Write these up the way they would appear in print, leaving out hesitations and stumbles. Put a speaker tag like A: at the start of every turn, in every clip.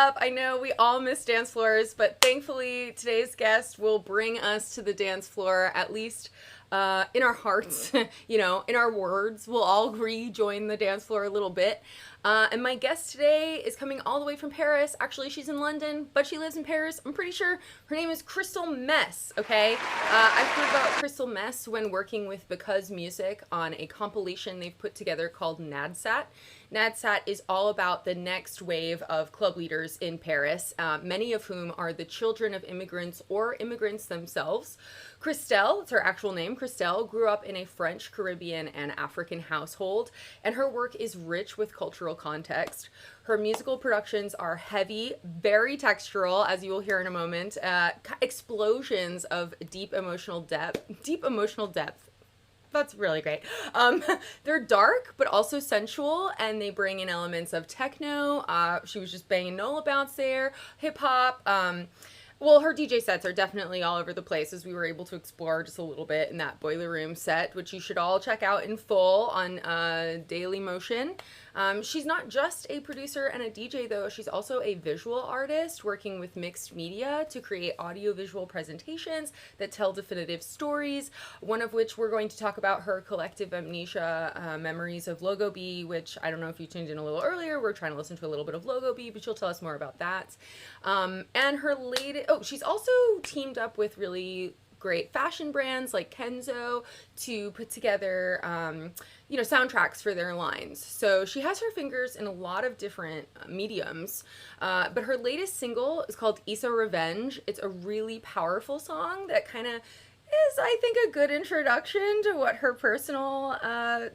A: up. I know we all miss dance floors, but thankfully today's guest will bring us to the dance floor, at least in our hearts, in our words. We'll all rejoin the dance floor a little bit. And my guest today is coming all the way from Paris. Actually, she's in London, but she lives in Paris. I'm pretty sure her name is Crystallmess, okay? I've heard about Crystallmess when working with Because Music on a compilation they've put together called Nadsat. Nadsat is all about the next wave of club leaders in Paris, many of whom are the children of immigrants or immigrants themselves. Christelle, it's her actual name, Christelle, grew up in a French, Caribbean, and African household, and her work is rich with cultural context. Her musical productions are heavy, very textural, as you will hear in a moment, explosions of deep emotional depth. That's really great. They're dark, but also sensual, and they bring in elements of techno. She was just banging Nola bounce there, hip hop. Well, her DJ sets are definitely all over the place, as we were able to explore just a little bit in that Boiler Room set, which you should all check out in full on Daily Motion. She's not just a producer and a DJ, though. She's also a visual artist working with mixed media to create audiovisual presentations that tell definitive stories, one of which we're going to talk about her collective amnesia, memories of Logo B, which I don't know if you tuned in a little earlier. We're trying to listen to a little bit of Logo B, but she'll tell us more about that. And her latest... Oh, she's also teamed up with really great fashion brands like Kenzo to put together, soundtracks for their lines. So she has her fingers in a lot of different mediums. But her latest single is called Issa Revenge. It's a really powerful song that kind of is, I think, a good introduction to what her personal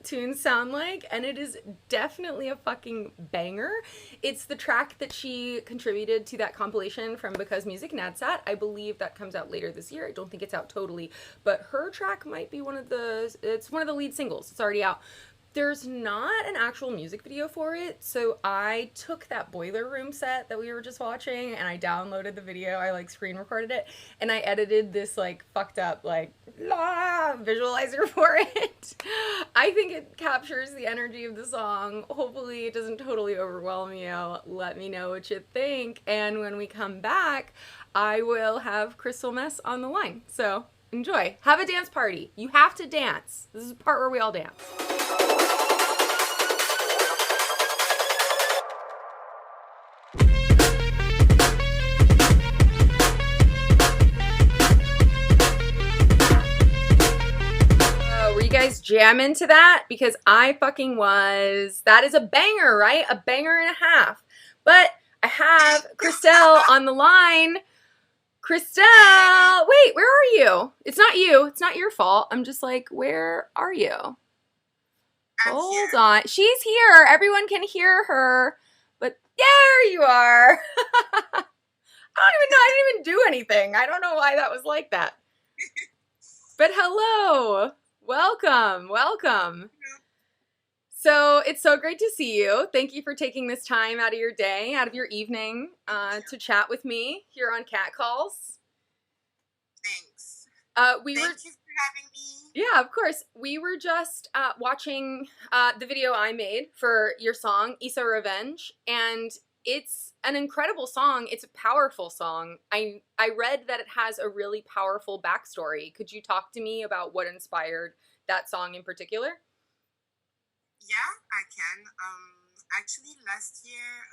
A: tunes sound like, and it is definitely a fucking banger. It's the track that she contributed to that compilation from Because Music, Nadsat. I believe that comes out later this year. I don't think it's out totally, but her track might be one of the lead singles. It's already out. There's not an actual music video for it, so I took that Boiler Room set that we were just watching and I downloaded the video. I screen recorded it and I edited this fucked up visualizer for it. I think it captures the energy of the song. Hopefully it doesn't totally overwhelm you. Let me know what you think, and when we come back I will have Crystallmess on the line. So enjoy. Have a dance party. You have to dance. This is the part where we all dance. Guys jam into that? Because I fucking was. That is a banger, right? A banger and a half. But I have Christelle on the line. Christelle, wait, where are you? It's not you. It's not your fault. I'm just where are you? Hold on. She's here. Everyone can hear her. But there you are. I don't even know. I didn't even do anything. I don't know why that was like that. But hello. Welcome. So it's so great to see you. Thank you for taking this time out of your day, out of your evening, to chat with me here on Cat Calls.
B: Thanks.
A: Thank
B: you for having me.
A: Yeah, of course. We were just watching the video I made for your song, Issa Revenge, and it's an incredible song. It's a powerful song. I read that it has a really powerful backstory. Could you talk to me about what inspired that song in particular?
B: Yeah, I can. Actually, last year,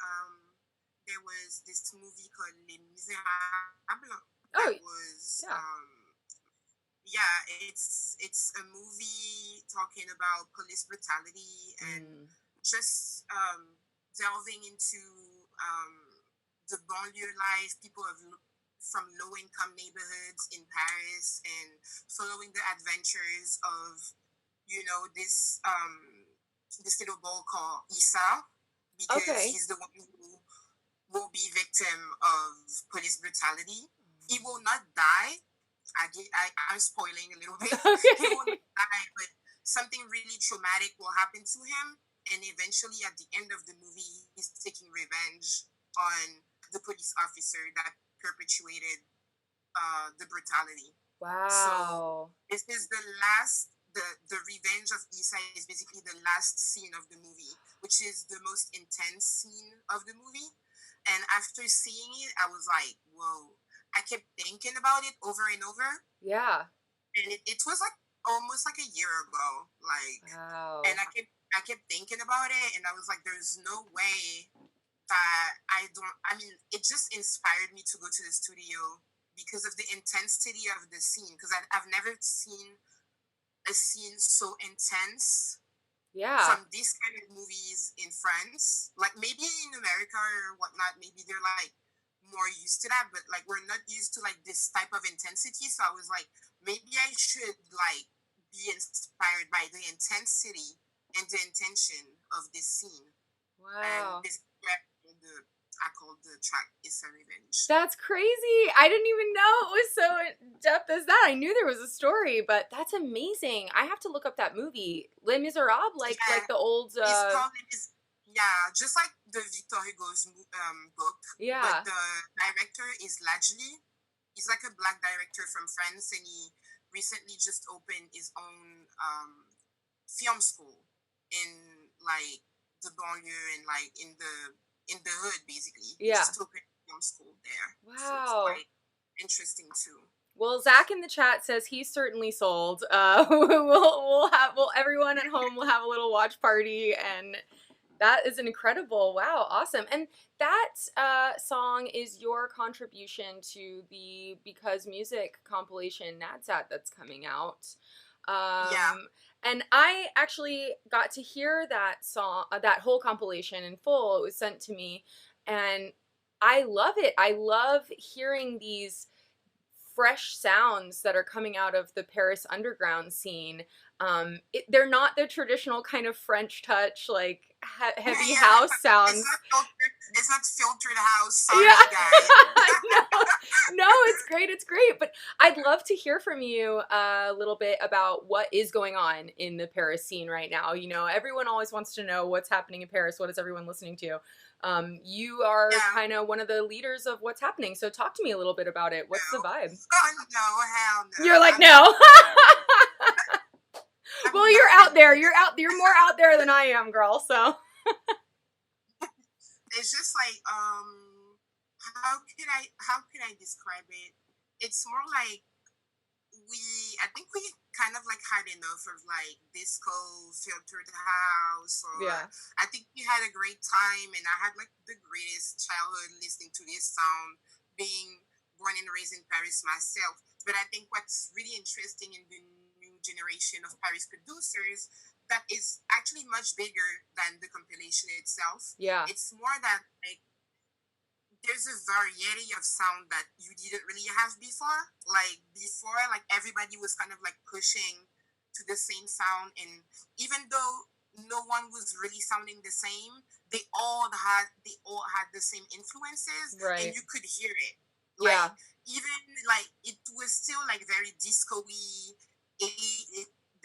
B: there was this movie called Les Misérables. It's a movie talking about police brutality and just delving into the banlieue life, people from low-income neighborhoods in Paris, and following the adventures of, this little boy called Issa, because he's the one who will be victim of police brutality. He will not die. I'm spoiling a little bit.
A: Okay.
B: He will not die, but something really traumatic will happen to him. And eventually, at the end of the movie, he's taking revenge on the police officer that perpetuated the brutality.
A: Wow.
B: So this is the last, the revenge of Issa is basically the last scene of the movie, which is the most intense scene of the movie. And after seeing it, I was like, whoa. I kept thinking about it over and over.
A: Yeah.
B: And it was like almost like a year ago. Like,
A: Wow.
B: and I kept thinking about it, and I was like, there's no way that I mean, it just inspired me to go to the studio because of the intensity of the scene. Because I've never seen a scene so intense
A: Yeah.
B: from these kind of movies in France. Like maybe in America or whatnot, maybe they're like more used to that, but like we're not used to like this type of intensity. So I was like, maybe I should like be inspired by the intensity and the intention of this scene. And
A: Wow.
B: this I called the track Issa Revenge.
A: That's crazy. I didn't even know it was so in depth as that. I knew there was a story, but that's amazing. I have to look up that movie. Les Miserables, like the old
B: It's called just like the Victor Hugo's book.
A: Yeah.
B: But the director is Lajli. He's like a black director from France, and he recently just opened his own film school in like the banlieue and like in the hood, basically.
A: Yeah.
B: He just opened a film school there.
A: Wow.
B: So it's quite interesting too.
A: Well, Zach in the chat says he's certainly sold. Everyone at home will have a little watch party, and that is an incredible. Wow, awesome. And that song is your contribution to the Because Music compilation Nadsat that's coming out.
B: Yeah.
A: And I actually got to hear that song, that whole compilation in full. It was sent to me, and I love it. I love hearing these fresh sounds that are coming out of the Paris underground scene. They're not the traditional kind of French touch, like heavy house sounds.
B: It's not filtered house. Sorry, guys.
A: No, it's great. It's great. But I'd love to hear from you a little bit about what is going on in the Paris scene right now. You know, everyone always wants to know what's happening in Paris. What is everyone listening to? You are kind of one of the leaders of what's happening. So talk to me a little bit about it. What's the vibe?
B: Oh, no, hell no.
A: You're like, no. Well, you're out there. You're more out there than I am, girl. So
B: it's just like, how can I describe it? It's more like I think we kind of like had enough of like disco filtered house, or I think we had a great time, and I had like the greatest childhood listening to this sound, being born and raised in Paris myself. But I think what's really interesting in the new generation of Paris producers, that is actually much bigger than the compilation itself.
A: Yeah.
B: It's more that like there's a variety of sound that you didn't really have before. Like before, like everybody was kind of like pushing to the same sound, and even though no one was really sounding the same, they all had the same influences, and you could hear it. Like, even like it was still like very disco-y.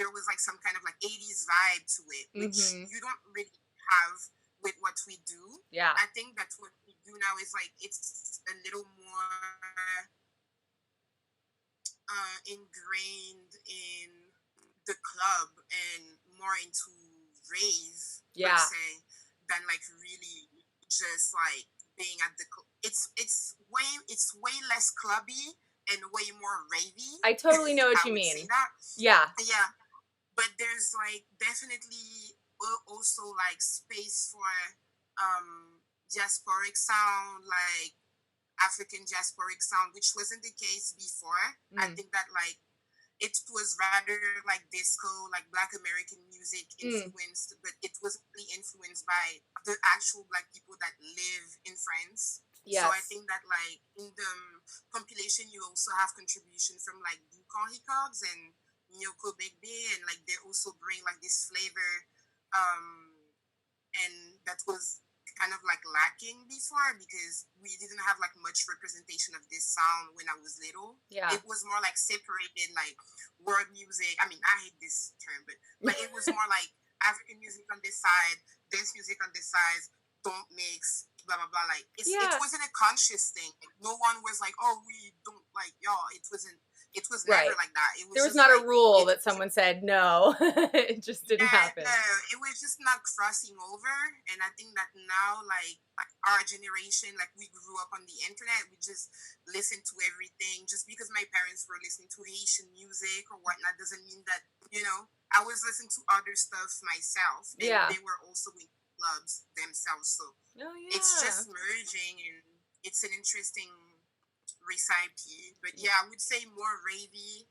B: There was like some kind of like 80s vibe to it, which you don't really have with what we do.
A: Yeah.
B: I think that's what we do now is like it's a little more ingrained in the club and more into rave per se than like really just like being at the it's way less clubby and way more ravey.
A: I totally know what you mean.
B: Yeah, but there's like definitely also like space for diasporic sound, like African diasporic sound, which wasn't the case before. I think that like it was rather like disco, like Black American music influenced, but it was really influenced by the actual Black people that live in France. Yes. So I think that like in the compilation, you also have contribution from like Boucan Records and Nyoko Begbe, and like they also bring like this flavor, and that was kind of like lacking before because we didn't have like much representation of this sound when I was little. Yeah. It was more like separated, like world music. I mean, I hate this term, but like it was more like African music on this side, dance music on this side, don't mix, blah, blah, blah. Like it wasn't a conscious thing. Like, no one was like, oh, we don't like y'all. It wasn't It was
A: Right.
B: never like that. It was
A: There was
B: just
A: not a
B: like,
A: rule that someone said no. It just didn't happen.
B: no, it was just not crossing over. And I think that now, like our generation, like we grew up on the internet, we just listen to everything. Just because my parents were listening to Haitian music or whatnot doesn't mean that, I was listening to other stuff myself. And they were also in clubs themselves. So it's just merging, and it's an interesting recipe. But yeah, I would say more ravey.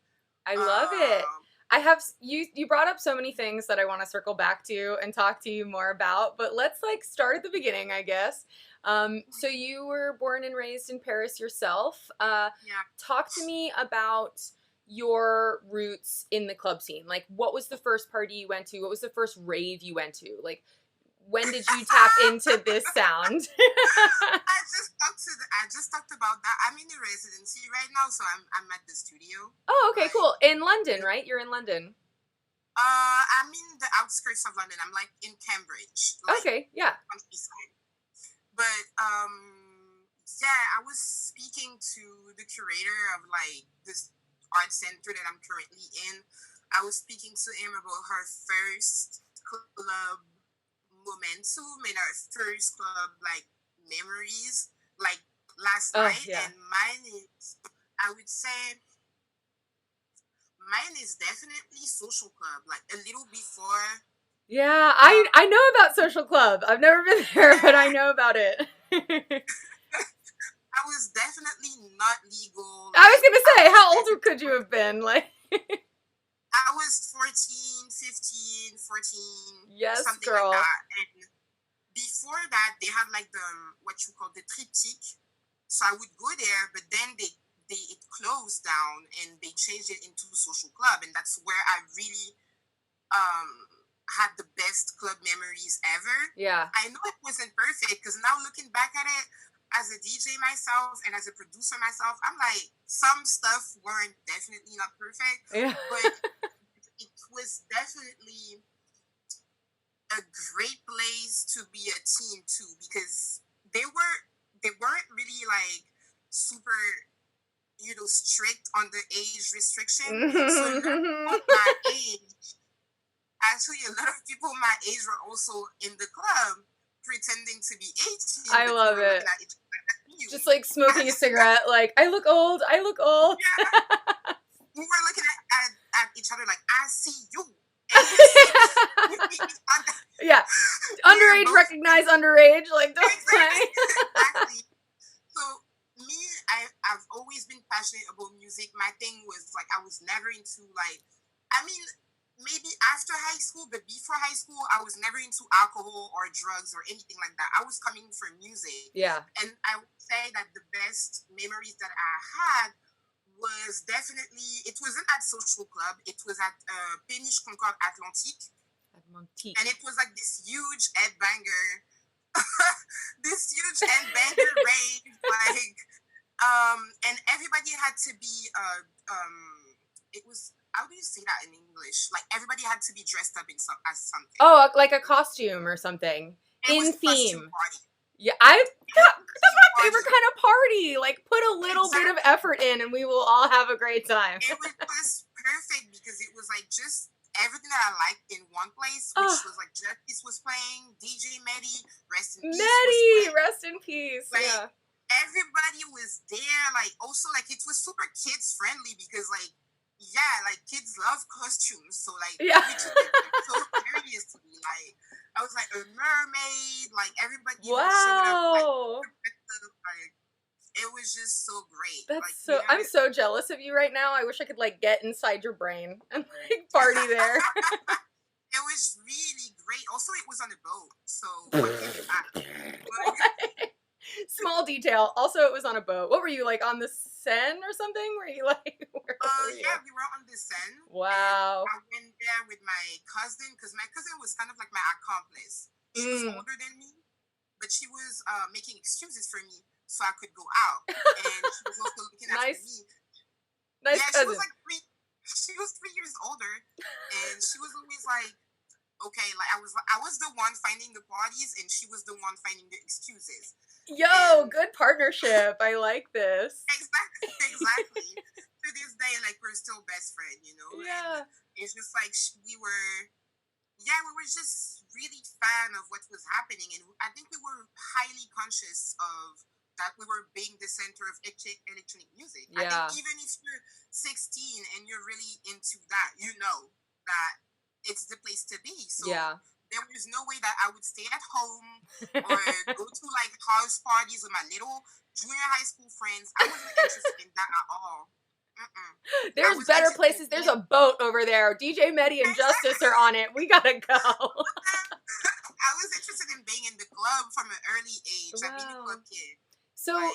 A: I love it. I have you brought up so many things that I want to circle back to and talk to you more about, but let's like start at the beginning, I guess. So you were born and raised in Paris yourself. Talk to me about your roots in the club scene. Like, what was the first party you went to? What was the first rave you went to? Like, when did you tap into this sound?
B: I just talked about that. I'm in the residency right now, so I'm at the studio.
A: Oh, okay, cool. In London, right? You're in London.
B: I'm in the outskirts of London. I'm like in Cambridge.
A: Okay, yeah.
B: Countryside. But yeah, I was speaking to the curator of like this art center that I'm currently in. I was speaking to him about her first club momentum and our first club like memories like last night. And mine is definitely social club, like a little before.
A: I know about social club. I've never been there, but I know about it.
B: I was definitely not legal.
A: I was gonna say, how old could you have been? Like,
B: I was 14, 15, 14.
A: Yes,
B: something
A: girl.
B: like that. And before that, they had like the what you call the triptyque. So I would go there, but then it closed down and they changed it into social club, and that's where I really had the best club memories ever.
A: Yeah.
B: I know it wasn't perfect because now looking back at it, as a DJ myself and as a producer myself, I'm like, some stuff weren't definitely not perfect, but it was definitely a great place to be a teen too, because they weren't really like super, strict on the age restriction. So a lot of people my age, actually a lot of people my age were also in the club pretending to be 18.
A: I love it. Just like smoking a cigarette, like, I look old.
B: Yeah. We were looking at each other like, I see you.
A: Yeah. Underage recognize underage, like, don't play.
B: Exactly. So me, I've always been passionate about music. My thing was like, I was never into like, maybe after high school, but before high school, I was never into alcohol or drugs or anything like that. I was coming for music.
A: Yeah.
B: And I would say that the best memories that I had was definitely, it wasn't at Social Club. It was at Péniche Concorde Atlantique. And it was like this huge headbanger, rave, like, and everybody had to be, it was, how do you say that in English? Like, everybody had to be dressed up as something.
A: Oh, like a costume or something. In theme. Yeah, that's my favorite kind of party. Like, put a little bit of effort in and we will all have a great time.
B: It was perfect because it was like just everything that I liked in one place, which was like Justice was playing, DJ Medi, rest in peace.
A: Rest in peace.
B: Like,
A: yeah.
B: Everybody was there. Like, also, like, it was super kids friendly because, like, like kids love costumes, so like we took it so seriously. Like, I was like a mermaid, like everybody showed up, like it was just so great.
A: That's
B: like,
A: so I'm so jealous of you right now. I wish I could like get inside your brain and like party there.
B: It was really great. Also, it was on a boat, so
A: small detail. Also, it was on a boat. What were you, like, on the Seine or something? Were you like, where were you?
B: Yeah, we were on the Seine.
A: Wow.
B: I went there with my cousin because my cousin was kind of like my accomplice. She was older than me, but she was making excuses for me so I could go out, and she was also looking after me.
A: Nice
B: yeah,
A: cousin.
B: She was 3 years older, and she was always like, okay, like I was the one finding the parties, and she was the one finding the excuses.
A: Yo, good partnership. I like this.
B: Exactly. To this day, say like we're still best friends, you know?
A: Yeah.
B: And it's just like we were just really fan of what was happening, and I think we were highly conscious of that we were being the center of electronic music. I think
A: Yeah.
B: even if you're 16 and you're really into that, you know that it's the place to be. So
A: Yeah.
B: there was no way that I would stay at home or go to like house parties with my little junior high school friends. I wasn't interested in that at all.
A: There's better places. There's a boat over there. DJ Medi and Justice are on it. We gotta go.
B: I was interested in being in the club from an early age. Wow. I've been a club kid.
A: So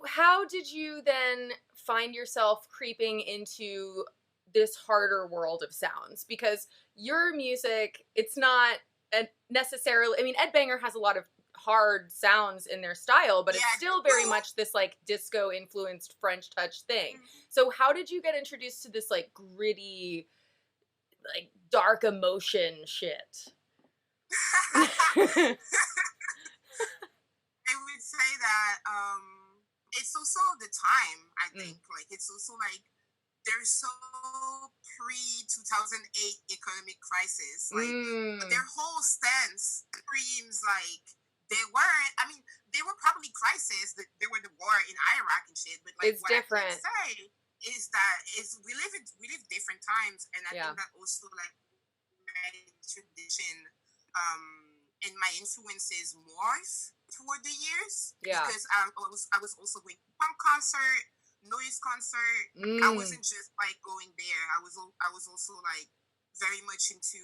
A: how did you then find yourself creeping into this harder world of sounds? Because your music, it's not necessarily, I mean, Ed Banger has a lot of hard sounds in their style, but it's still very much this like disco influenced French touch thing. So how did you get introduced to this like gritty, like dark emotion shit?
B: I would say that it's also the time, I think. Like, it's also like there's so pre-2008 economic crisis. Like, their whole stance screams like they weren't, I mean, they were probably crisis. There were the war in Iraq and shit, but like
A: it's
B: what
A: different.
B: I can say is that we live different times, and I think that also like my tradition and my influences morph toward the years.
A: Yeah.
B: Because I was also going to punk concert, noise concert. I wasn't just like going there. I was also like very much into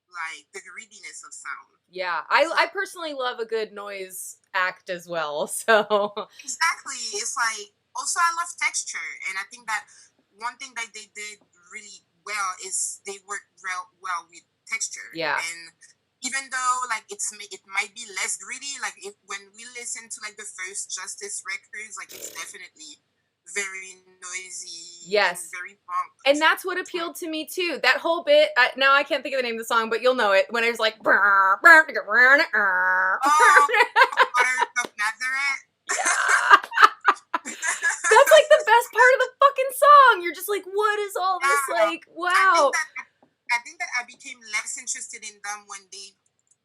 B: like the greediness of sound.
A: Yeah. I personally love a good noise act as well. So
B: exactly. It's like also I love texture, and I think that one thing that they did really well is they worked well with texture.
A: Yeah.
B: And even though like it might be less greedy, like when we listen to like the first Justice records, like it's definitely very noisy.
A: Yes.
B: And very punk.
A: And that's what appealed to me too. That whole bit. Now I can't think of the name of the song, but you'll know it when it's like.
B: Of Nadsat.
A: Yeah. That's like the best part of the fucking song. You're just like, what is all this like? Wow.
B: I think that I became less interested in them when they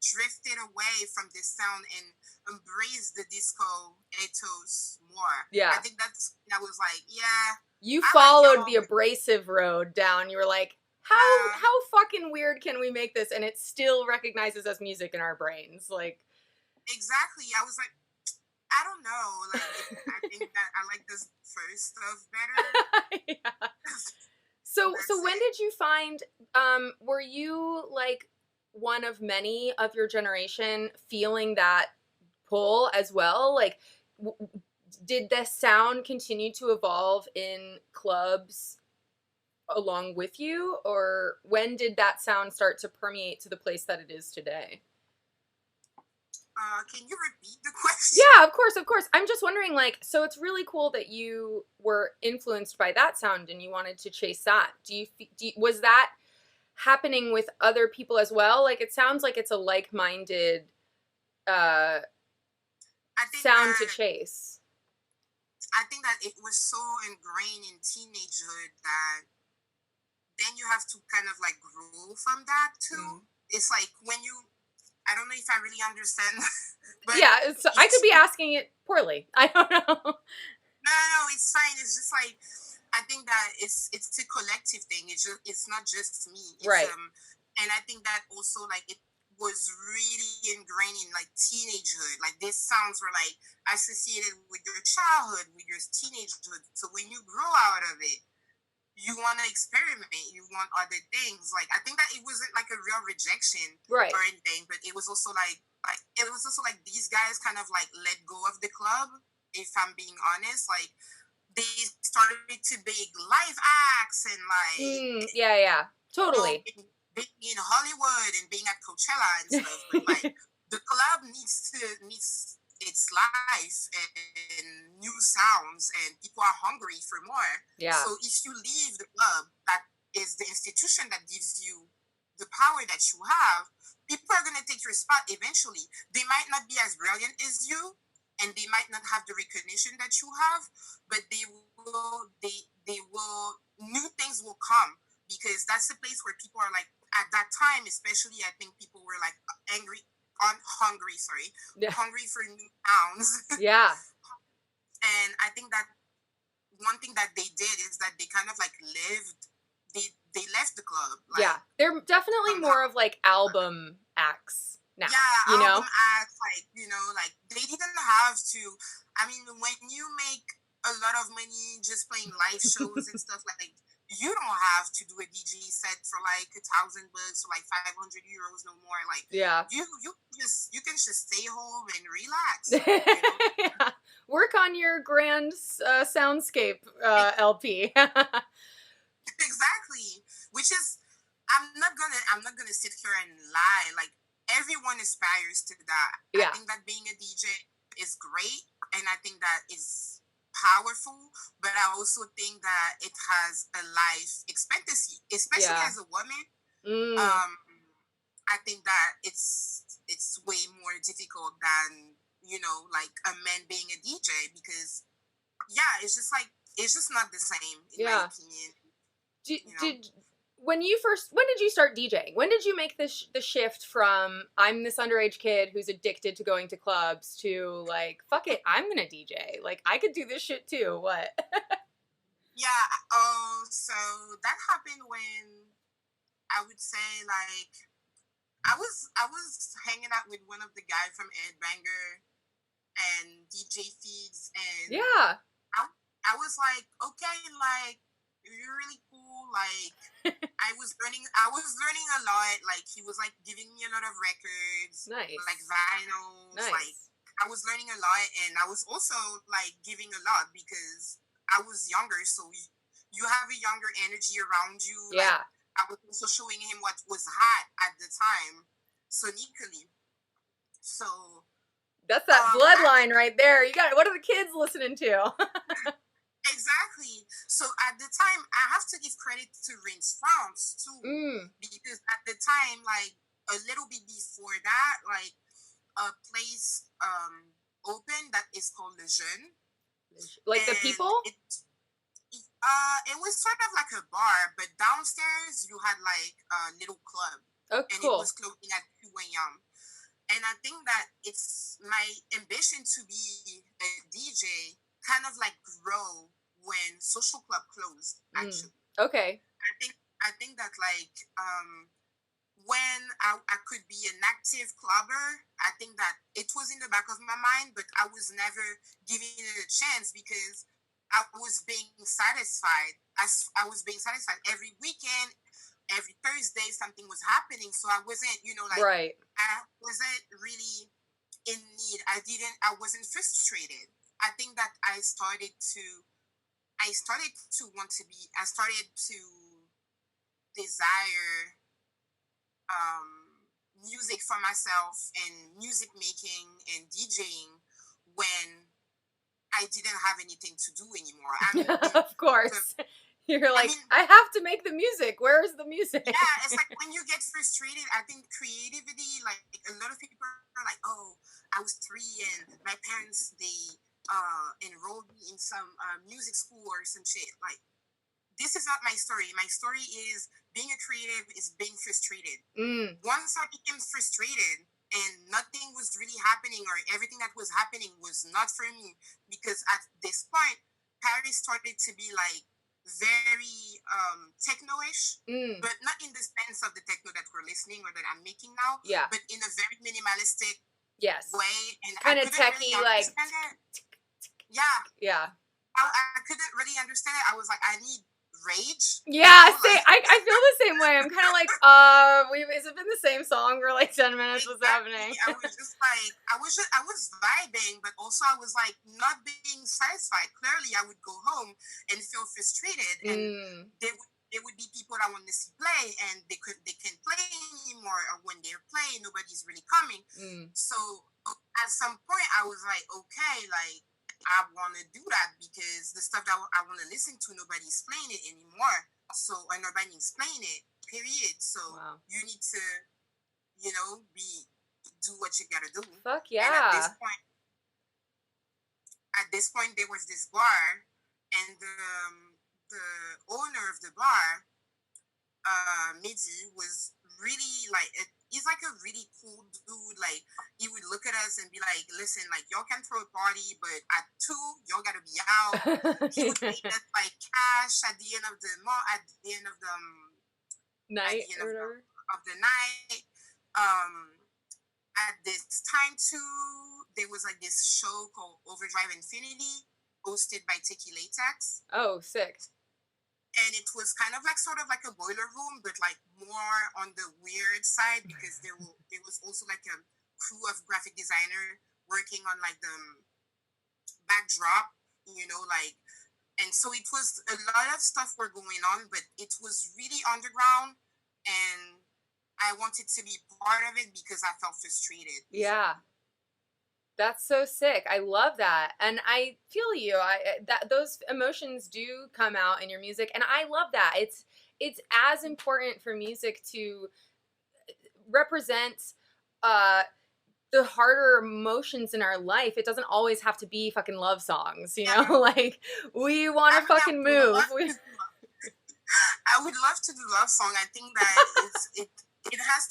B: drifted away from this sound and embraced the disco ethos more.
A: Yeah.
B: I think I was like, yeah.
A: You followed the abrasive road down. You were like, how fucking weird can we make this? And it still recognizes as music in our brains. Like,
B: exactly. I was like, I don't know. Like, I think that I like this first stuff better.
A: Yeah. So when did you find, were you like one of many of your generation feeling that pull as well? Like, did the sound continue to evolve in clubs along with you? Or when did that sound start to permeate to the place that it is today?
B: Can you repeat the question?
A: Yeah, of course. I'm just wondering, like, so it's really cool that you were influenced by that sound and you wanted to chase that. Was that happening with other people as well? Like, it sounds like it's a like-minded sound to chase.
B: I think that it was so ingrained in teenagehood that then you have to kind of like grow from that too. It's like when you, I don't know if I really understand. But
A: yeah, I could be asking it poorly. I don't know.
B: No, it's fine. It's just like, I think that it's a collective thing. It's not just me.
A: Right.
B: And I think that also like it was really ingrained in like teenagehood. Like these sounds were like associated with your childhood, with your teenagehood. So when you grow out of it, you want to experiment. You want other things. Like I think that it wasn't like a real rejection or anything, but it was also like these guys kind of like let go of the club. If I'm being honest, like they started to big live acts and like
A: totally.
B: Being in Hollywood and being at Coachella and stuff, but like the club needs its life and new sounds, and people are hungry for more.
A: Yeah.
B: So if you leave the club, that is the institution that gives you the power that you have, people are gonna take your spot eventually. They might not be as brilliant as you, and they might not have the recognition that you have, but they will new things will come, because that's the place where people are like, at that time especially, I think people were like hungry for new sounds.
A: Yeah.
B: And I think that one thing that they did is that they kind of like they left the club. Like,
A: yeah, they're definitely more of like album acts now.
B: Yeah,
A: you know?
B: album acts, like, like they didn't have to. I mean, when you make a lot of money just playing live shows and stuff, like, you don't have to do a DJ set for like $1,000 or like 500 euros no more. Like,
A: yeah,
B: you can just stay home and relax.
A: Yeah. Work on your grand soundscape LP.
B: Exactly. Which is, I'm not gonna sit here and lie. Like, everyone aspires to that.
A: Yeah.
B: I think that being a DJ is great, and I think that is powerful, but I also think that it has a life expectancy, especially as a woman. I think that it's way more difficult than, like a man being a DJ, because it's just not the same in my opinion.
A: When did you start DJing? When did you make the shift from I'm this underage kid who's addicted to going to clubs to like, fuck it, I'm gonna DJ. Like, I could do this shit too. What?
B: So that happened when, I would say, like, I was hanging out with one of the guys from Ed Banger and DJ Feeds, and I was like, okay, like, you're really cool. Like, I was learning a lot. Like, he was like giving me a lot of records,
A: nice,
B: like vinyls.
A: Nice.
B: Like, I was learning a lot, and I was also like giving a lot because I was younger. So you have a younger energy around you.
A: Yeah.
B: Like, I was also showing him what was hot at the time, sonically. So
A: that's that bloodline right there. You got, what are the kids listening to?
B: Exactly. So at the time, I have to give credit to Rinse France too, because at the time, like a little bit before that, like a place opened that is called Le Jeune.
A: Like the people?
B: It was sort of like a bar, but downstairs you had like a little club.
A: Oh,
B: and
A: cool.
B: It was closing at 2 a.m. And I think that it's my ambition to be a DJ kind of like grow when social club closed, actually.
A: Okay.
B: I think that like when I could be an active clubber, I think that it was in the back of my mind, but I was never giving it a chance because I was being satisfied. I was being satisfied every weekend, every Thursday something was happening, so I wasn't,
A: right.
B: I wasn't really in need. I wasn't frustrated. I think that I started to desire music for myself and music making and DJing when I didn't have anything to do anymore. I mean,
A: of course. You're like, I have to make the music. Where's the music?
B: Yeah, it's like when you get frustrated, I think creativity, like a lot of people are like, oh, I was 3 and my parents, they enrolled me in some music school or some shit. Like, this is not my story. My story is being a creative is being frustrated. Once I became frustrated and nothing was really happening, or everything that was happening was not for me, because at this point, Paris started to be like very techno-ish, but not in the sense of the techno that we're listening or that I'm making now, but in a very minimalistic way. And
A: kind of techie,
B: really
A: like
B: I couldn't really understand it. I was like, I need rage.
A: I feel the same way. I'm kind of like, has it been the same song for like 10 minutes? What's happening?
B: I was just like, I was vibing, but also I was like not being satisfied. Clearly, I would go home and feel frustrated, and there would be people that want to see play, and they can't play anymore, or when they're playing, nobody's really coming. So at some point, I was like, okay, like, I want to do that because the stuff that I want to listen to, nobody's playing it anymore. So, and nobody's playing it, period. So, you need to, do what you gotta do.
A: Fuck yeah.
B: And at this point, there was this bar, and the of the bar, Midi, was really like he's like a really cool dude. Like he would look at us and be like, "Listen, like y'all can throw a party, but at 2 y'all gotta be out." He would pay us like cash at the end of the month, at the end of the
A: night or whatever
B: of the night. At this time too, there was like this show called Overdrive Infinity, hosted by Tiki Latex.
A: Oh, sick.
B: And it was kind of like sort of like a boiler room, but like more on the weird side, because there was also like a crew of graphic designer working on like the backdrop, like, and so it was a lot of stuff were going on, but it was really underground, and I wanted to be part of it because I felt frustrated.
A: Yeah. That's so sick. I love that. And I feel you. That those emotions do come out in your music, and I love that. It's as important for music to represent the harder emotions in our life. It doesn't always have to be fucking love songs, you know? Like we want to fucking move.
B: I would love to do love song. I think that it has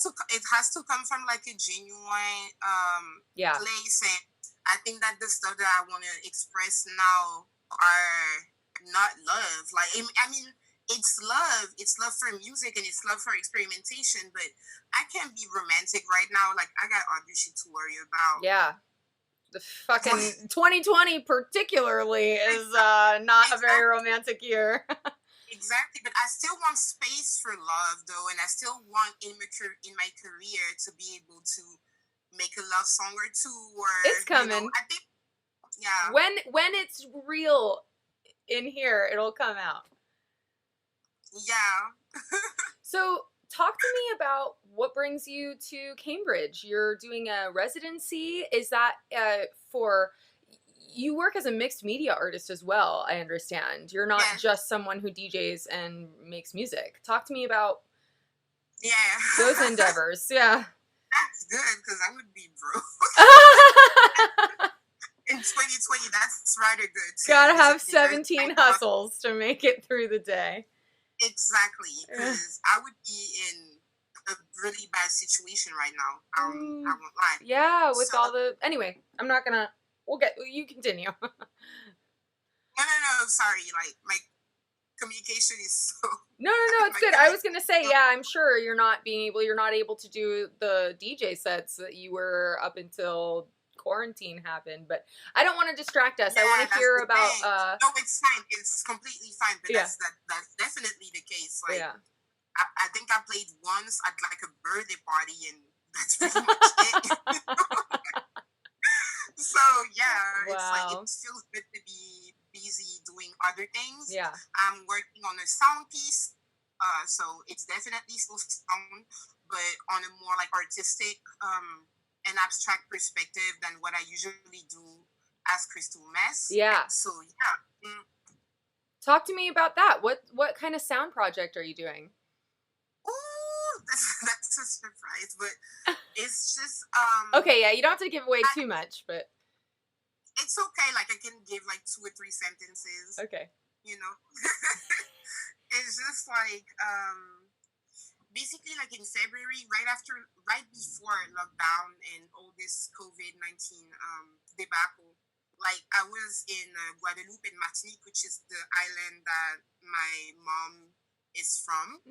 B: to come from like a genuine place, and I think that the stuff that I want to express now are not love. Like I mean, it's love for music, and it's love for experimentation, but I can't be romantic right now. Like I got other shit to worry about.
A: Yeah, the fucking 2020 particularly is not a very romantic year.
B: Exactly, but I still want space for love, though, and I still want in my career to be able to make a love song or two. Or
A: it's coming.
B: I think, yeah.
A: When it's real in here, it'll come out.
B: Yeah.
A: So, talk to me about what brings you to Cambridge. You're doing a residency. Is that for? You work as a mixed media artist as well, I understand. You're not just someone who DJs and makes music. Talk to me about those endeavors. Yeah.
B: That's good, because I would be broke. In 2020, that's rather good.
A: Gotta have 17 hustles to make it through the day.
B: Exactly, because I would be in a really bad situation right now. I won't lie.
A: Yeah, with all the... Anyway, I'm not gonna... You continue.
B: No, sorry. Like, my communication is so...
A: No, it's good. I was gonna say, yeah, I'm sure you're not able to do the DJ sets that you were up until quarantine happened, but I don't want to distract us. I want to hear about...
B: No, it's fine. It's completely fine, but that's definitely the case. Like, I think I played once at, like, a birthday party, and that's pretty much it. So it's like it feels good to be busy doing other things.
A: Yeah,
B: I'm working on a sound piece, so it's definitely still sound, but on a more like artistic and abstract perspective than what I usually do as Crystallmess.
A: Yeah.
B: So
A: talk to me about that. What kind of sound project are you doing?
B: Oh, that's a surprise, but it's just
A: okay, yeah, you don't have to give away too much, but
B: it's okay. Like I can give like 2 or 3 sentences.
A: Okay.
B: It's just like basically like in February, right before lockdown and all this COVID-19 debacle. Like I was in Guadeloupe and Martinique, which is the island that my mom is from.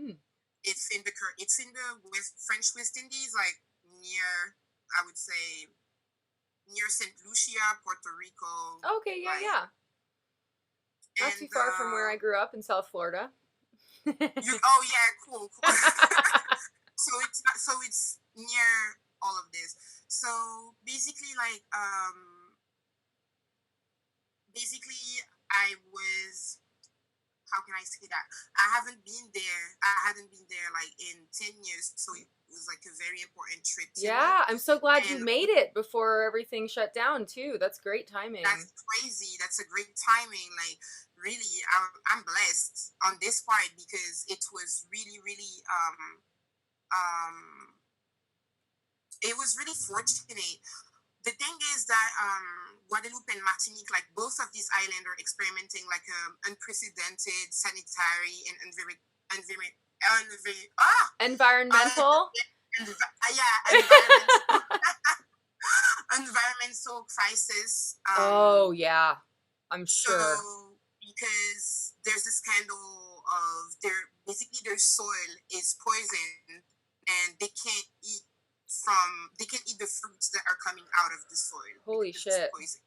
B: It's in the French West Indies, like near, I would say, near St. Lucia, Puerto Rico.
A: Okay, yeah. Not too far from where I grew up in South Florida.
B: Cool. So it's near all of this. So basically, like, I was. How can I say that? I hadn't been there like in 10 years, so it was like a very important trip to me.
A: I'm so glad you made it before everything shut down too. That's great timing.
B: That's crazy. That's a great timing. Like really, I'm blessed on this part because it was really, really it was really fortunate. the thing is that Guadeloupe and Martinique, like both of these islands, are experimenting like unprecedented sanitary and
A: Environmental.
B: environmental environmental crisis.
A: Oh yeah, I'm
B: So
A: sure.
B: because there's a scandal of their soil is poisoned and they can't eat the fruits that are coming out of the soil.
A: Holy
B: Because
A: shit.
B: it's poison.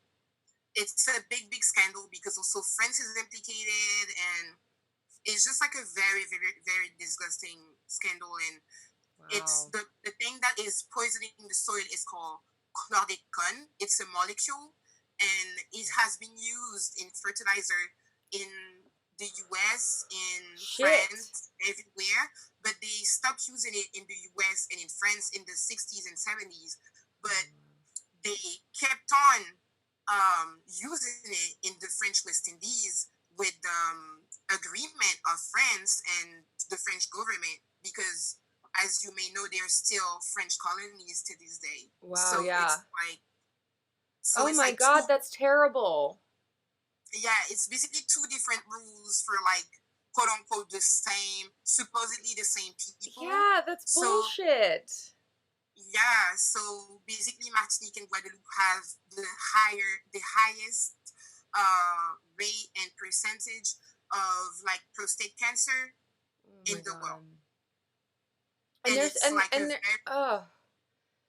B: It's a big scandal because also France is implicated, and it's just like a very, very, very disgusting scandal. And it's
A: Wow.
B: the thing that is poisoning the soil is called chlordécone. It's a molecule, and it has been used in fertilizer in the US, in
A: Shit.
B: France, everywhere. But they stopped using it in the US and in France in the 60s and 70s. But they kept on using it in the French West Indies with agreement of France and the French government, because as you may know, there are still French colonies to this day.
A: Wow,
B: So
A: yeah.
B: it's like,
A: oh my god, that's terrible.
B: Yeah, it's basically two different rules for like quote unquote supposedly the same people.
A: Yeah, that's bullshit.
B: Yeah, so basically Martinique and Guadeloupe have the highest rate and percentage of like prostate cancer in the world.
A: And there's
B: it's like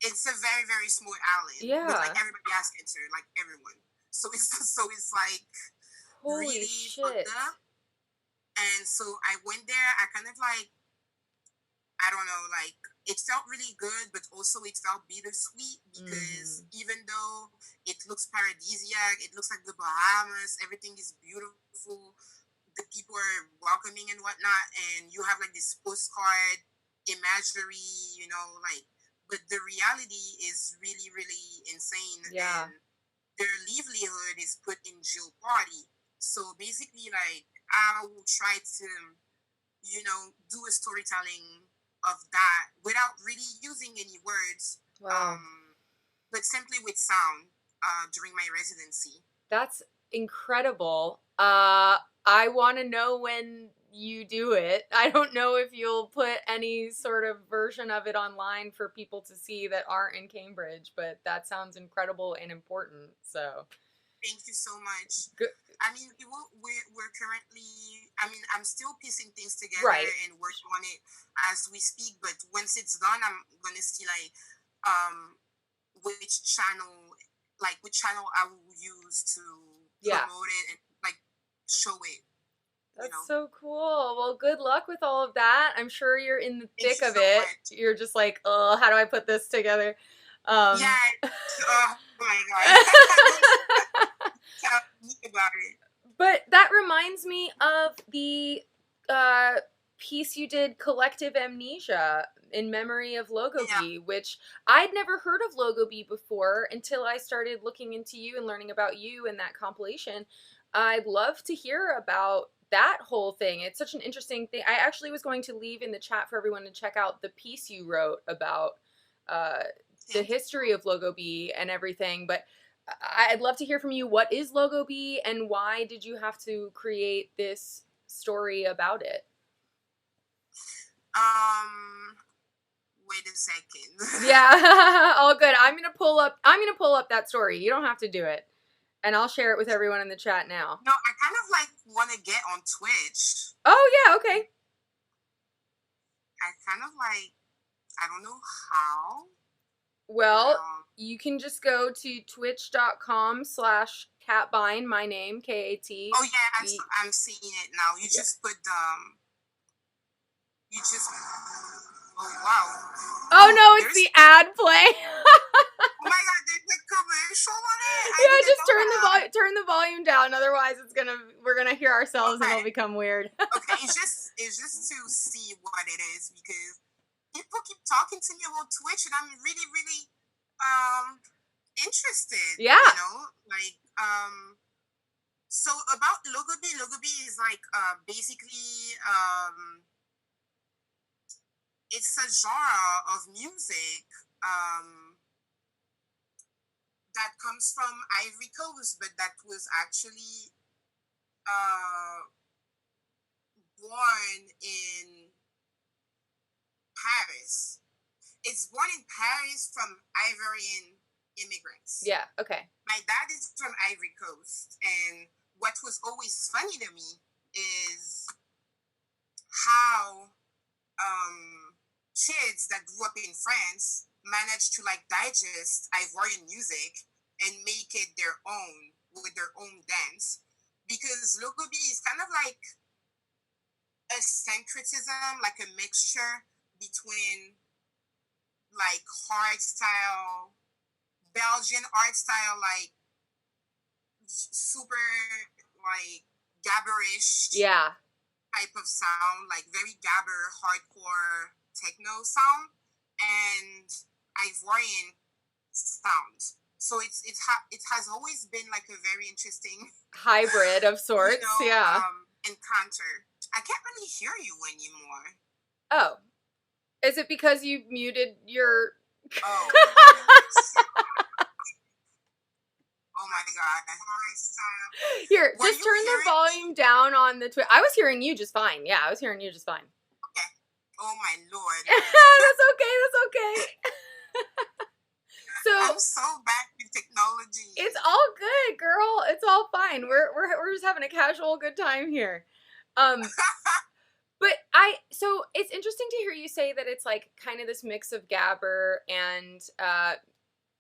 A: it's
B: a very, very small island.
A: Yeah.
B: But like everybody has cancer, like everyone. So it's like
A: holy
B: really
A: shit.
B: fucked up. And so I went there, I kind of like, I don't know, like it felt really good, but also it felt bittersweet because even though it looks paradisiac, it looks like the Bahamas, everything is beautiful, the people are welcoming and whatnot, and you have like this postcard imagery, you know, like, but the reality is really, really insane.
A: Yeah.
B: And their livelihood is put in jeopardy. So basically, like, I will try to, you know, do a storytelling of that without really using any words.
A: Wow.
B: But simply with sound during my residency.
A: That's incredible. I want to know when you do it. I don't know if you'll put any sort of version of it online for people to see that aren't in Cambridge, but that sounds incredible and important. So
B: thank you so much.
A: Good.
B: I mean, we're currently, I mean, I'm still piecing things together and working on it as we speak, but once it's done, I'm going to see like which channel I will use to promote it and like show it.
A: That's so cool. Well, good luck with all of that. I'm sure you're in the thick of it. Much. You're just like, oh, how do I put this together?
B: Yeah. Oh my god. Tell me about it.
A: But that reminds me of the piece you did, Collective Amnesia, in memory of Logo Bee, which I'd never heard of Logo Bee before until I started looking into you and learning about you and that compilation. I'd love to hear about that whole thing. It's such an interesting thing. I actually was going to leave in the chat for everyone to check out the piece you wrote about the history of Logo Bee and everything, but I'd love to hear from you. What is Logo Bee and why did you have to create this story about it?
B: Wait a second.
A: Yeah, all good. I'm gonna pull up that story. You don't have to do it. And I'll share it with everyone in the chat now.
B: No, I kind of like want to get on Twitch.
A: Oh yeah, okay.
B: I kind of like, I don't know how.
A: Well, you can just go to twitch.com/Katbine, my name, K-A-T.
B: Oh yeah, I'm seeing it now. You just put oh wow.
A: Oh no, it's the ad play.
B: Oh my god, there's a commercial on it.
A: Yeah, just turn the volume down. Otherwise, we're gonna hear ourselves and it'll become weird.
B: Okay, it's just to see what it is, because people keep talking to me about Twitch, and I'm really, really interested.
A: Yeah.
B: You know, like so about Logo Bee. Logo Bee is like basically it's a genre of music that comes from Ivory Coast, but that was actually born in Paris. It's born in Paris from Ivorian immigrants.
A: Yeah, okay.
B: My dad is from Ivory Coast, and what was always funny to me is how kids that grew up in France managed to like digest Ivorian music and make it their own with their own dance, because Logobi is kind of like a syncretism, like a mixture between like hard style, Belgian art style, like super like gabberish type of sound, like very gabber, hardcore techno sound, and Ivorian sound. So it has always been like a very interesting
A: hybrid of sorts.
B: Encounter. I can't really hear you anymore.
A: Oh, is it because you muted your?
B: Oh. Oh my god.
A: Here, just turn the volume down on the I was hearing you just fine. Yeah, I was hearing you just fine.
B: Okay. Oh my lord.
A: That's okay. So
B: I'm so back in technology.
A: It's all good, girl. It's all fine. We're just having a casual good time here. But so it's interesting to hear you say that it's like kind of this mix of gabber and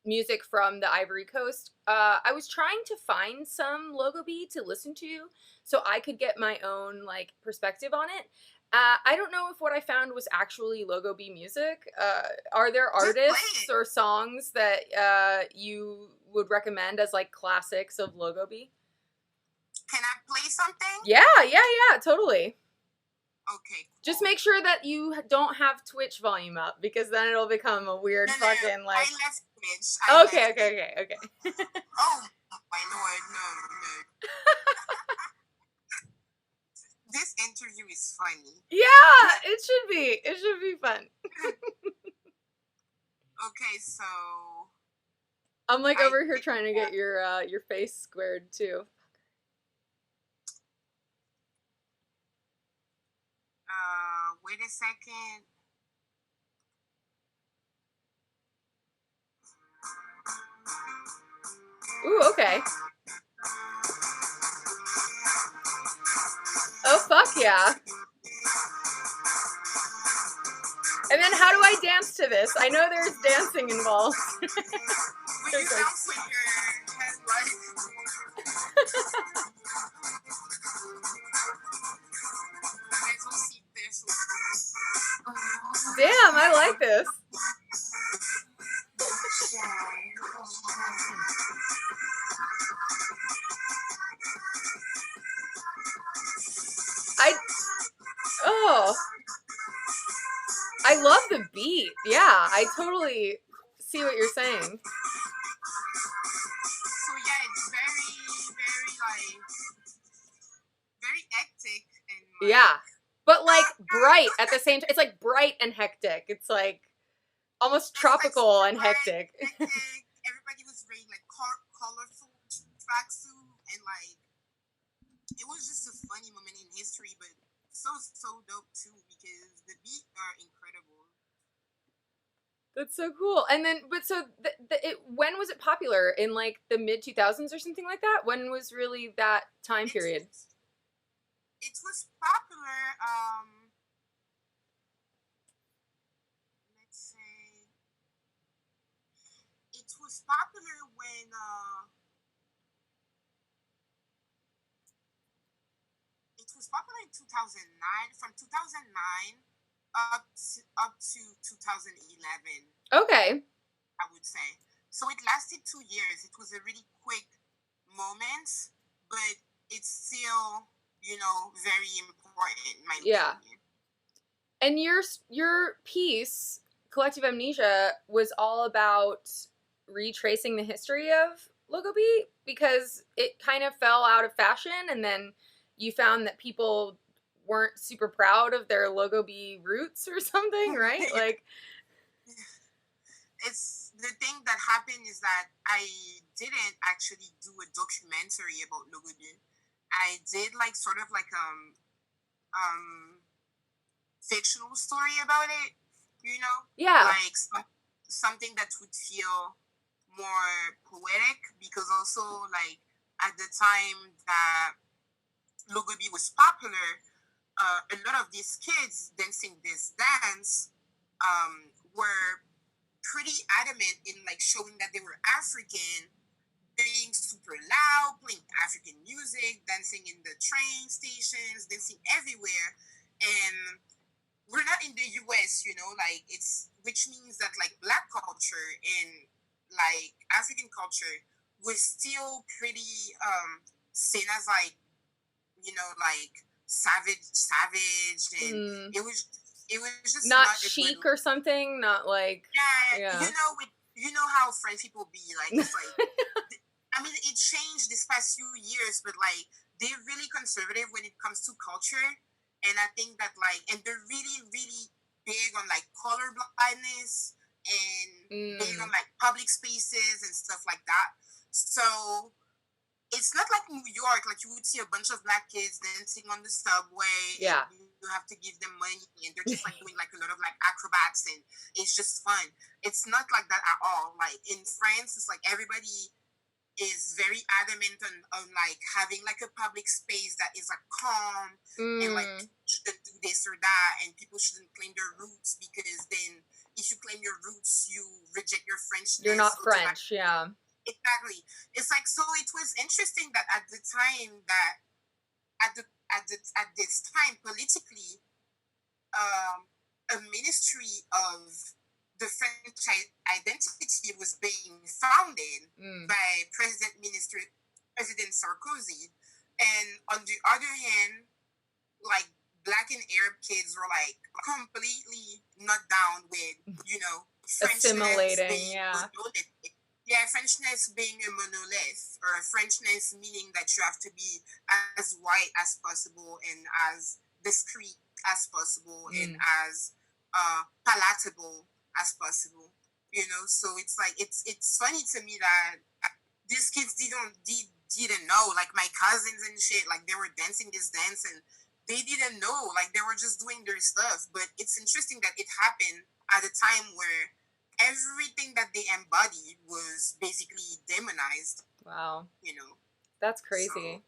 A: music from the Ivory Coast. I was trying to find some Logobi to listen to so I could get my own like perspective on it. I don't know if what I found was actually Logobi music. Are there artists or songs that you would recommend as like classics of Logobi?
B: Can I play something?
A: Yeah, totally.
B: Okay. Cool.
A: Just make sure that you don't have Twitch volume up, because then it'll become a weird fucking like.
B: I left Twitch.
A: Okay.
B: Oh my lord, no. This interview is funny.
A: Yeah, it should be. It should be fun.
B: Okay, so
A: I'm like over here trying to get your face squared too.
B: Wait a second.
A: Ooh, okay. Oh, fuck yeah. And then how do I dance to this? I know there's dancing involved.
B: Will you bounce with your head like...
A: Damn, I like this. I love the beat. Yeah, I totally see what you're saying.
B: So yeah, it's very very hectic and like,
A: yeah, but like bright at the same time. It's like bright and hectic. It's like almost tropical and hectic.
B: Everybody was wearing like colorful tracksuit, and like it was just a funny moment in history, but so dope too, because the beats are incredible.
A: That's so cool. And then, but so when was it popular? In like the mid 2000s or something like that? When was really that time period?
B: It was popular. Let's say it was popular when. It was popular in 2009. From 2009 up to 2011.
A: Okay.
B: I would say. So it lasted 2 years. It was a really quick moment, but it's still, very important, in my opinion.
A: And your piece, Collective Amnesia, was all about retracing the history of Logobi, because it kind of fell out of fashion, and then you found that people weren't super proud of their Logobi roots or something, right? Like,
B: it's the thing that happened is that I didn't actually do a documentary about Logobi. I did like sort of like um fictional story about it, you know,
A: Yeah.
B: like something that would feel more poetic, because also like at the time that Logobi was popular, a lot of these kids dancing this dance were pretty adamant in like showing that they were African, being super loud, playing African music, dancing in the train stations, dancing everywhere. And we're not in the US, you know, like it's, which means that like black culture and like African culture was still pretty seen as like, you know, like savage, and
A: Mm.
B: it was just
A: Not
B: not a good.
A: chic or something, not like,
B: Yeah, you know how French people be like. It's like, I mean, it changed this past few years, but like they're really conservative when it comes to culture, and I think that like, and they're really really big on like color blindness and big on like public spaces and stuff like that. So it's not like New York, like you would see a bunch of black kids dancing on the subway,
A: Yeah.
B: and you have to give them money, and they're just like doing like a lot of like acrobats, and it's just fun. It's not like that at all. Like in France, it's like everybody is very adamant on like having like a public space that is like calm, and like people shouldn't do this or that, and people shouldn't claim their roots, because then if you claim your roots, you reject your Frenchness.
A: You're not French, yeah.
B: Exactly. It's like, so it was interesting that at the time that at this time politically, a ministry of the French identity was being founded by President Sarkozy, and on the other hand, like black and Arab kids were like completely not down with, you know,
A: assimilating, yeah.
B: Yeah, Frenchness being a monolith, or Frenchness meaning that you have to be as white as possible and as discreet as possible and as palatable as possible. You know, so it's like it's funny to me that these kids didn't know. Like my cousins and shit, like they were dancing this dance and they didn't know. Like they were just doing their stuff. But it's interesting that it happened at a time where everything that they embody was basically demonized.
A: Wow.
B: You know,
A: that's crazy.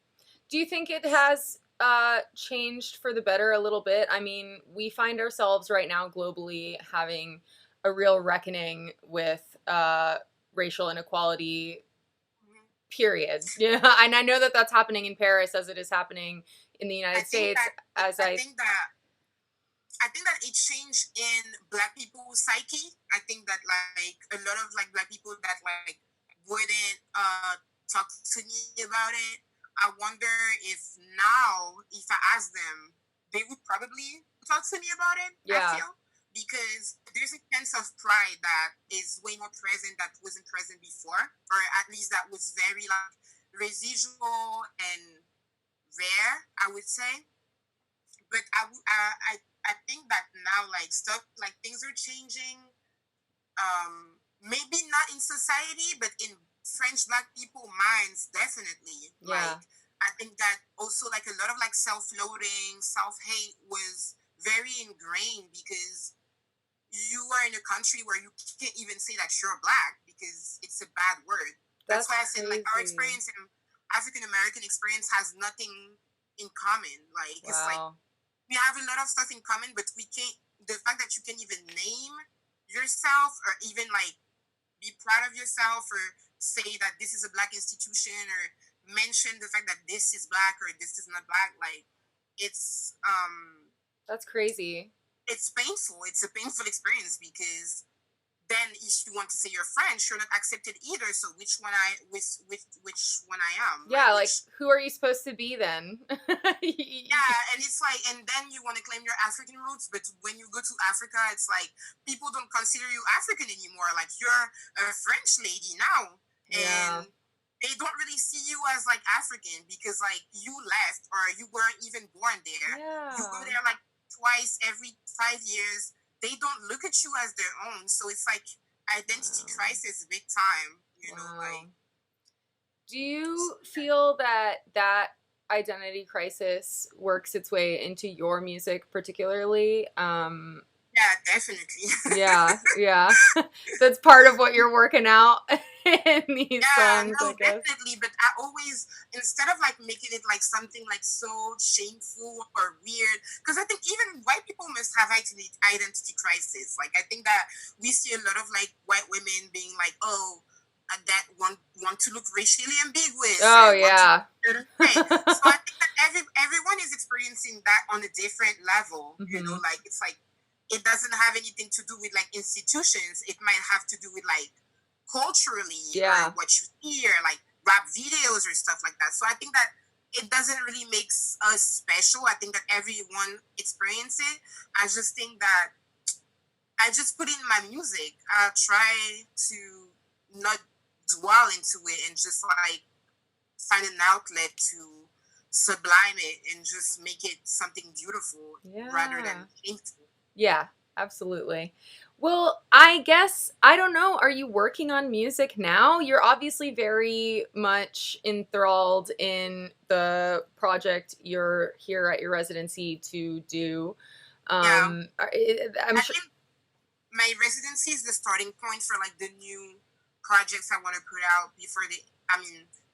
A: Do you think it has changed for the better a little bit? I mean, we find ourselves right now globally having a real reckoning with racial inequality, period. Yeah, and I know that that's happening in Paris as it is happening in the United States.
B: I think that it changed in black people's psyche. I think that like a lot of like black people that like wouldn't talk to me about it. I wonder if now, if I ask them, they would probably talk to me about it.
A: Yeah.
B: I feel, because there's a sense of pride that is way more present that wasn't present before, or at least that was very like residual and rare, I would say. But I think that now like stuff like things are changing. Maybe not in society, but in French black people minds, definitely.
A: Yeah.
B: Like I think that also like a lot of like self-loathing, self-hate was very ingrained, because you are in a country where you can't even say that you're black because it's a bad word. That's why I said like our experience in African American experience has nothing in common. Like it's like we have a lot of stuff in common, but we can't. The fact that you can even name yourself, or even like be proud of yourself, or say that this is a black institution, or mention the fact that this is black or this is not black, like it's
A: that's crazy.
B: It's painful. It's a painful experience, because then if you want to say you're French, you're not accepted either. So which one I am?
A: Yeah, like who are you supposed to be then?
B: Yeah, and it's like, and then you want to claim your African roots, but when you go to Africa, it's like people don't consider you African anymore. Like you're a French lady now, and they don't really see you as like African, because like you left or you weren't even born there.
A: Yeah.
B: You go there like twice every 5 years. They don't look at you as their own. So it's like identity crisis big time, you know, like.
A: Do you feel that that identity crisis works its way into your music particularly?
B: Yeah, definitely.
A: Yeah. That's part of what you're working out in these songs,
B: no,
A: I guess.
B: definitely. But I always, instead of like making it like something like so shameful or weird, because I think even white people must have identity crisis. Like I think that we see a lot of like white women being like, oh, that want to look racially ambiguous.
A: Oh yeah.
B: Right. So I think that everyone is experiencing that on a different level. You know, like it's like it doesn't have anything to do with like institutions. It might have to do with like culturally or what you hear, like rap videos or stuff like that. So I think that it doesn't really make us special. I think that everyone experiences it. I just think that I just put it in my music. I try to not dwell into it and just like find an outlet to sublime it and just make it something beautiful rather than painful.
A: Yeah, absolutely. Well, I guess, I don't know, are you working on music now? You're obviously very much enthralled in the project you're here at your residency to do. I'm sure.
B: My residency is the starting point for like the new projects I want to put out before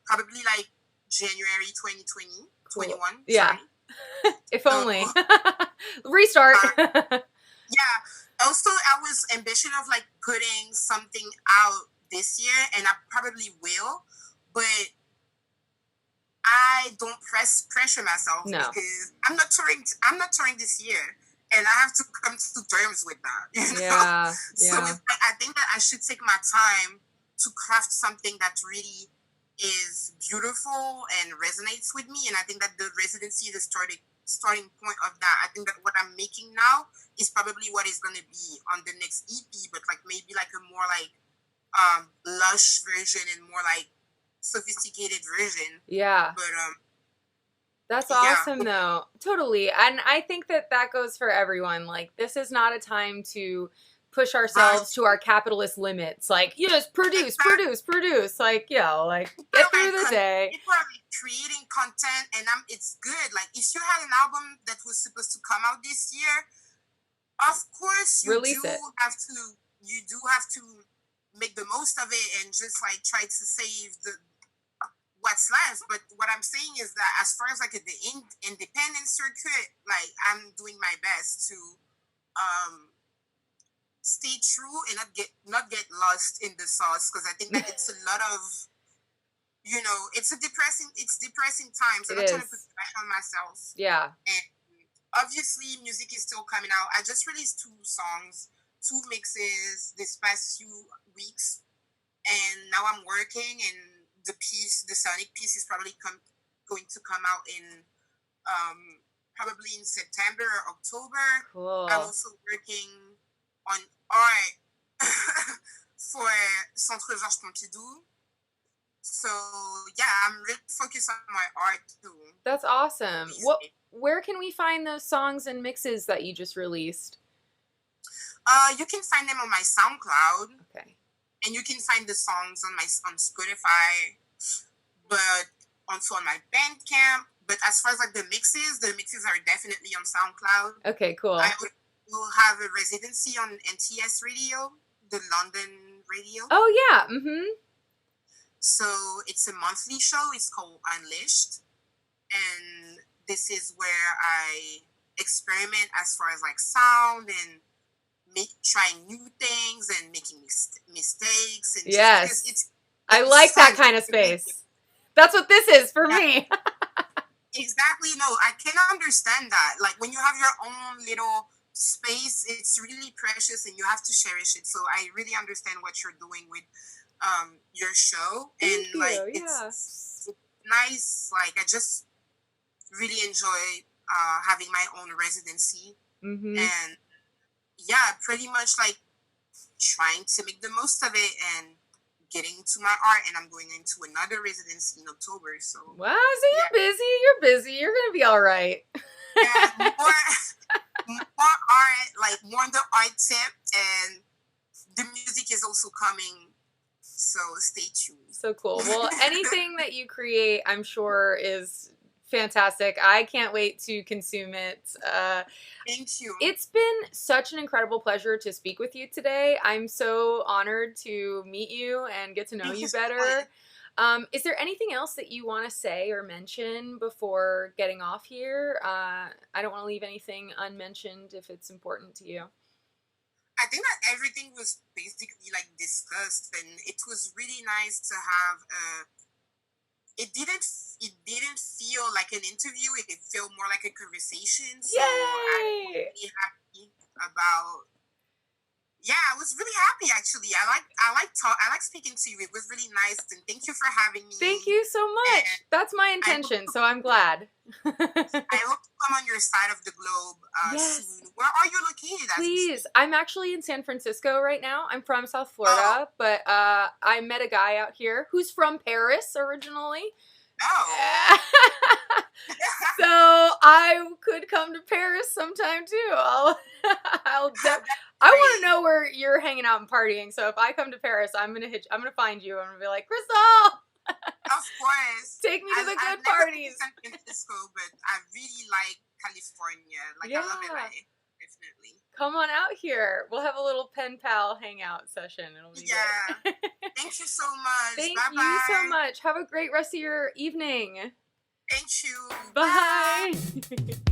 B: probably like January 2020, cool. 21.
A: Yeah. If only. Restart.
B: Yeah. Also, I was ambitious of like putting something out this year, and I probably will, but I don't pressure myself because I'm not touring this year, and I have to come to terms with that. You know? So it's like I think that I should take my time to craft something that really is beautiful and resonates with me, and I think that the residency is the starting point of that. I think that what I'm making now is probably what is going to be on the next EP, but like maybe like a more like lush version and more like sophisticated version.
A: Yeah.
B: But
A: that's awesome though. Totally. And I think that that goes for everyone. Like this is not a time to push ourselves to our capitalist limits. Like, yes, produce. Like, like get through the day.
B: People are like creating content, and it's good. Like, if you had an album that was supposed to come out this year, of course you do have to make the most of it and just like try to save what's left. But what I'm saying is that as far as like the independent circuit, like I'm doing my best to stay true and not get lost in the sauce, because I think that it's a lot of, it's depressing times. I'm not trying to put pressure on myself.
A: Yeah.
B: And obviously music is still coming out. I just released 2 songs, 2 mixes this past few weeks, and now I'm working, and the sonic piece is probably going to come out in probably in September or October.
A: Cool.
B: I'm also working on art for Centre Georges Pompidou. So yeah, I'm really focused on my art too.
A: That's awesome. Where can we find those songs and mixes that you just released?
B: You can find them on my SoundCloud.
A: Okay.
B: And you can find the songs on Spotify, but also on my Bandcamp. But as far as like the mixes are definitely on SoundCloud.
A: Okay, cool.
B: I will have a residency on NTS Radio, the London radio.
A: Oh yeah.
B: So it's a monthly show. It's called Unleashed, and this is where I experiment as far as like sound and trying new things and making mistakes. And
A: I like that kind of space. That's what this is for me.
B: Exactly. No, I can understand that. Like when you have your own little space, it's really precious and you have to cherish it. So I really understand what you're doing with your show.
A: Thank you.
B: It's nice. Like I just really enjoy having my own residency. And yeah, pretty much like trying to make the most of it and getting to my art, and I'm going into another residency in October. So
A: wow, so you're busy. You're gonna be all right.
B: Yeah, more art, like more on the art tip, and the music is also stay tuned.
A: So cool. Well, anything that you create, I'm sure, is fantastic. I can't wait to consume it.
B: Thank you.
A: It's been such an incredible pleasure to speak with you today. I'm so honored to meet you and get to know you better. Is there anything else that you want to say or mention before getting off here? I don't want to leave anything unmentioned if it's important to you.
B: I think that everything was basically like discussed, and it was really nice to have it didn't feel like an interview. It felt more like a conversation. So I'm really happy about. Yeah, I was really happy actually. I like speaking to you. It was really nice, and thank you for having me.
A: Thank you so much. And that's my intention, so I'm glad.
B: I hope to come on your side of the globe soon. Where are you located?
A: Please. I'm actually in San Francisco right now. I'm from South Florida, but I met a guy out here who's from Paris originally.
B: Oh.
A: So I could come to Paris sometime too. I want to know where you're hanging out and partying. So if I come to Paris, I'm gonna find you. I'm gonna be like, Crystal.
B: Of course.
A: Take me to the good
B: I've
A: parties.
B: Never been to San Francisco, but I really like California. Like, I love LA. Definitely.
A: Come on out here. We'll have a little pen pal hangout session. It'll be
B: good. Thank you so much.
A: Thank
B: Bye-bye.
A: you so much. Have a great rest of your evening.
B: Thank you.
A: Bye.